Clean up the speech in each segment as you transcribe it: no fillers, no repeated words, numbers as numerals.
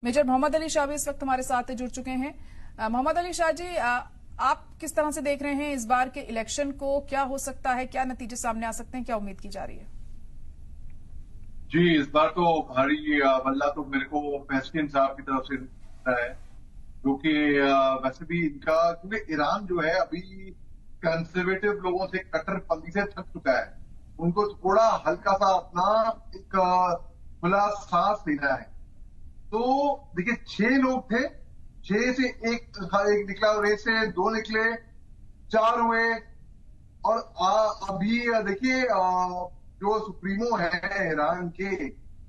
Major Mohammad Ali Shah भी इस वक्त हमारे साथ जुड़ चुके हैं। मोहम्मद अली शाह जी, आप किस तरह से देख रहे हैं इस बार के इलेक्शन को? क्या हो सकता है, क्या नतीजे सामने आ सकते हैं, क्या उम्मीद की जा रही है? जी, इस बार तो भारी बल्ला तो मेरे को पेस्किन साहब की तरफ से दिख रहा है, क्योंकि वैसे भी इनका, क्योंकि ईरान जो है अभी कंजर्वेटिव लोगों से, कट्टरपंथी से थक चुका है। उनको थोड़ा हल्का सा अपना एक खुला सांस लेना है। तो देखिए, 6 लोग थे, 6 से एक निकला, रेस से 2 निकले, 4 हुए। और अभी देखिए, जो सुप्रीमो है ईरान के,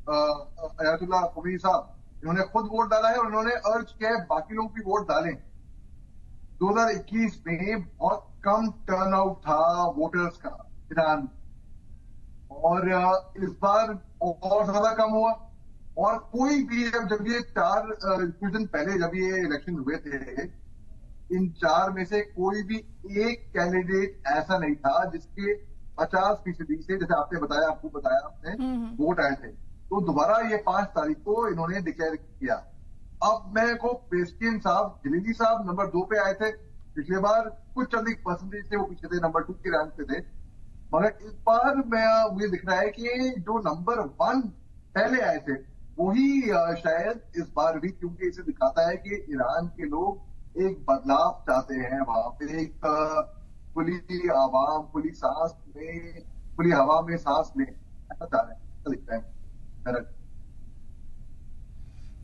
अयातुल्ला खमीनी साहब, इन्होंने खुद वोट डाला है और इन्होंने अर्ज किया है बाकी लोग भी वोट डालें। 2021 में बहुत कम टर्नआउट था वोटर्स का ईरान में, और इस बार और ज्यादा कम हुआ। और कोई भी, जब ये कुछ दिन पहले जब ये इलेक्शन हुए थे, इन 4 में से कोई भी एक कैंडिडेट ऐसा नहीं था जिसके 50% से, जैसे आपको बताया आपने, वोट आए थे। तो दोबारा ये 5 तारीख को इन्होंने डिक्लेयर किया। अब मेरे को पेस्किन साहब, जलीली साहब नंबर 2 पे आए थे पिछले बार, कुछ अधिक परसेंटेज से वो पीछे थे, नंबर 2 के रैंक पे थे। मगर इस बार मुझे दिख रहा है कि जो नंबर 1 पहले आए थे वही शायद इस बार भी, क्योंकि इसे दिखाता है कि ईरान के लोग एक बदलाव चाहते हैं। वहां पे एक खुली आवाम, खुली हवा में सांस लें, ऐसा चाह रहे हैं, ऐसा दिखता है।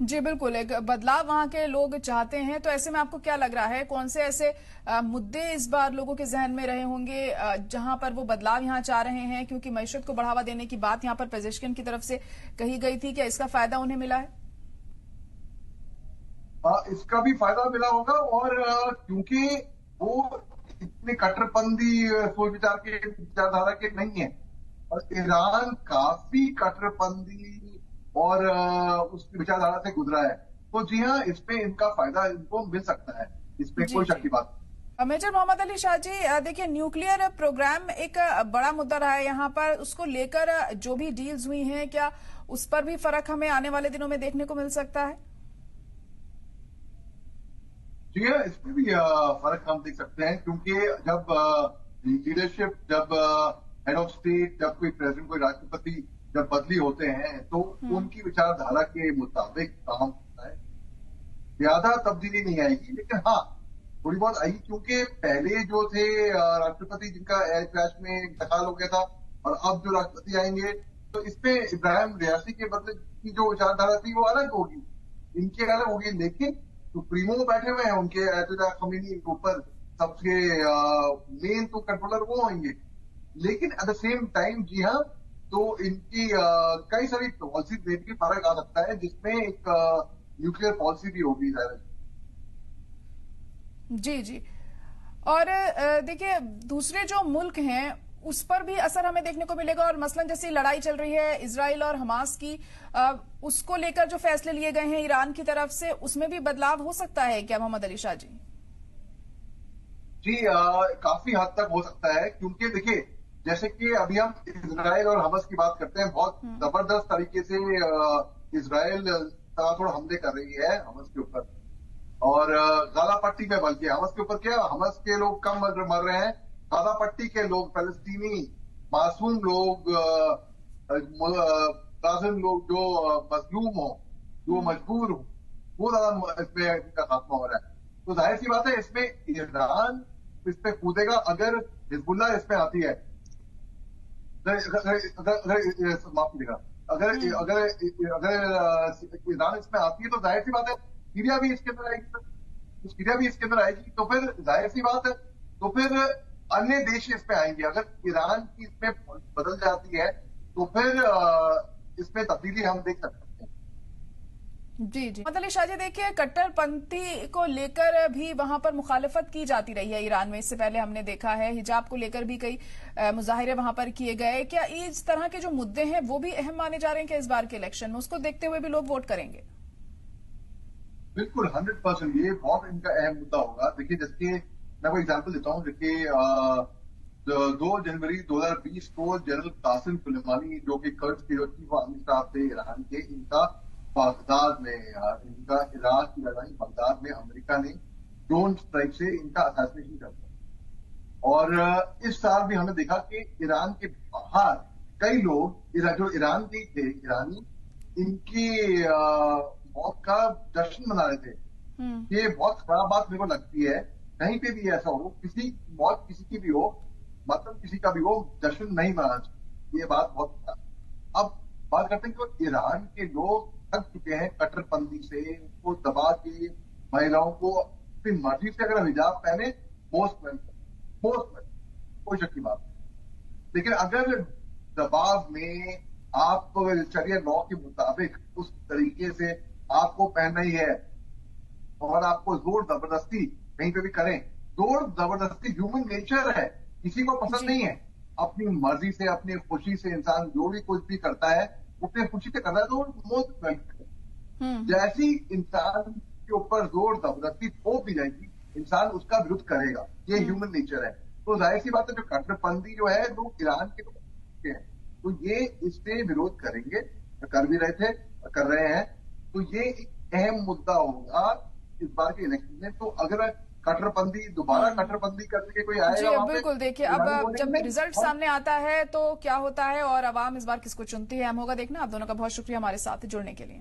जी बिल्कुल, एक बदलाव वहां के लोग चाहते हैं। तो ऐसे में आपको क्या लग रहा है, कौन से ऐसे मुद्दे इस बार लोगों के जहन में रहे होंगे जहां पर वो बदलाव यहाँ चाह रहे हैं? क्योंकि मईशत को बढ़ावा देने की बात यहाँ पर पेजेश्किन की तरफ से कही गई थी, क्या इसका फायदा उन्हें मिला है? इसका भी फायदा मिला होगा, और क्योंकि वो इतने कट्टरपंथी सोच विचारधारा के नहीं है, और ईरान काफी कट्टरपंथी और उसकी विचारधारा से गुजरा है। तो जी हाँ, इसमें इनका फायदा इनको मिल सकता है, इसमें कोई शक की बात नहीं। मेजर मोहम्मद अली शाह जी, देखिए, न्यूक्लियर प्रोग्राम एक बड़ा मुद्दा रहा है यहाँ पर। उसको लेकर जो भी डील्स हुई हैं, क्या उस पर भी फर्क हमें आने वाले दिनों में देखने को मिल सकता है? जी हाँ, इसमें भी फर्क हम देख सकते हैं, क्योंकि जब लीडरशिप, जब हेड ऑफ स्टेट, जब कोई प्रेसिडेंट, कोई राष्ट्रपति जब बदली होते हैं, तो उनकी विचारधारा के मुताबिक काम होता है। ज्यादा तब्दीली नहीं आएगी, लेकिन हाँ, थोड़ी बहुत आएगी, क्योंकि पहले जो थे राष्ट्रपति, जिनका एयर क्रैश में इंतकाल हो गया था, और अब जो राष्ट्रपति आएंगे, तो इसमें इब्राहिम रियासी के बदले की जो विचारधारा थी वो अलग होगी, इनकी अलग होगी। लेकिन सुप्रीमो बैठे हुए हैं, उनके अयातुल्ला खमीनी के ऊपर सबसे मेन तो कंट्रोलर वो होंगे। लेकिन एट द सेम टाइम, जी हाँ, तो इनकी कई सारी पॉलिसी में भी फर्क आ सकता है, जिसमें एक न्यूक्लियर पॉलिसी भी होगी ज़ाहिर। जी जी। और देखिए, दूसरे जो मुल्क हैं उस पर भी असर हमें देखने को मिलेगा। और मसलन जैसी लड़ाई चल रही है इजराइल और हमास की, उसको लेकर जो फैसले लिए गए हैं ईरान की तरफ से, उसमें भी बदलाव हो सकता है क्या, मोहम्मद अली शाह जी? जी, काफी हद तक हो सकता है, क्योंकि देखिए, जैसे कि अभी हम इजराइल और हमास की बात करते हैं, बहुत जबरदस्त तरीके से इजराइल ताबड़तोड़ हमले कर रही है हमास के ऊपर, और गाजा पट्टी में, बल्कि हमास के ऊपर क्या, हमास के लोग कम मर रहे हैं, गाजा पट्टी के लोग, फलस्तीनी मासूम लोग, मुलाजिम लोग जो मजलूम हो, जो मजबूर हो, वो ज्यादा इसमें इनका खात्मा हो रहा है। तो जाहिर सी बात है, इसमें ईरान इस पे कूदेगा अगर हिजबुल्ला इसमें आती है। माफ कीजिएगा, अगर अगर अगर ईरान इसमें आती है, तो जाहिर सी बात है सीरिया भी इसके अंदर आएगी। तो सीरिया भी इसके अंदर आएगी, तो फिर जाहिर सी बात है, तो फिर अन्य देश इसमें आएंगे। अगर ईरान की इसमें बदल जाती है, तो फिर इसमें तब्दीली हम देख सकते हैं। जी जी। मोहम्मद अली शाह जी, देखिए, कट्टरपंथी को लेकर भी वहां पर मुखालफत की जाती रही है ईरान में। इससे पहले हमने देखा है हिजाब को लेकर भी कई मुजाहिरे वहां पर किए गए। क्या इस तरह के जो मुद्दे हैं वो भी अहम माने जा रहे हैं कि इस बार के इलेक्शन में उसको देखते हुए भी लोग वोट करेंगे? बिल्कुल, 100% ये बहुत इनका अहम मुद्दा होगा। देखिए, जैसे मैं कोई एग्जाम्पल देता हूँ। देखिए, 2 जनवरी 2020 को जनरल कासिम सुलेमानी, जो कि कर्ज के चीफ ऑफ आर्मी स्टाफ थे ईरान के, इनका बगदाद में यार, इनका इराक की लड़ाई बगदाद में अमेरिका ने ड्रोन स्ट्राइक से इनका असैसिनेशन कर दिया। और इस साल भी हमने देखा कि ईरान के बाहर कई लोग जो ईरान के थे, ईरानी, इनकी मौत का जश्न मना रहे थे। ये बहुत खराब बात मेरे को लगती है। कहीं पे भी ऐसा हो, किसी मौत किसी की भी हो, मतलब किसी का भी हो, जश्न नहीं मनाना चाहिए। ये बात बहुत खराब है। अब बात करते हैं कि ईरान के लोग थक चुके हैं कट्टरपंथी से, उनको दबा के महिलाओं को अपनी मर्जी से अगर हिजाब पहने, मोस्ट वेलकम, मोस्ट वेलकम, कोई शक की बात नहीं। लेकिन अगर दबाव में आप शरिया लॉ के मुताबिक उस तरीके से आपको पहनना ही है और आपको जोर जबरदस्ती कहीं पे भी करें, जोर जबरदस्ती ह्यूमन नेचर है, किसी को पसंद नहीं है। अपनी मर्जी से, अपनी खुशी से इंसान जो भी कुछ भी करता है अपनी खुशी से करता है, तो मोस्ट वेलकम। जैसी इंसान के ऊपर जोर जबरदस्ती थोप दी जाएगी, इंसान उसका विरोध करेगा। ये ह्यूमन नेचर है। तो जाहिर सी बात है, जो कट्टरपंथी जो है लोग ईरान के लोग हैं, तो ये इससे विरोध करेंगे, कर भी रहे थे, कर रहे हैं। तो ये एक अहम मुद्दा होगा इस बार के इलेक्शन में। तो अगर कट्टरपंथी दोबारा कट्टरपंथी करके कोई आएगा जी वहां पे, बिल्कुल। देखिए अब जब रिजल्ट सामने आता है तो क्या होता है और अवाम इस बार किसको चुनती है, हम होगा देखना। आप दोनों का बहुत शुक्रिया हमारे साथ जुड़ने के लिए।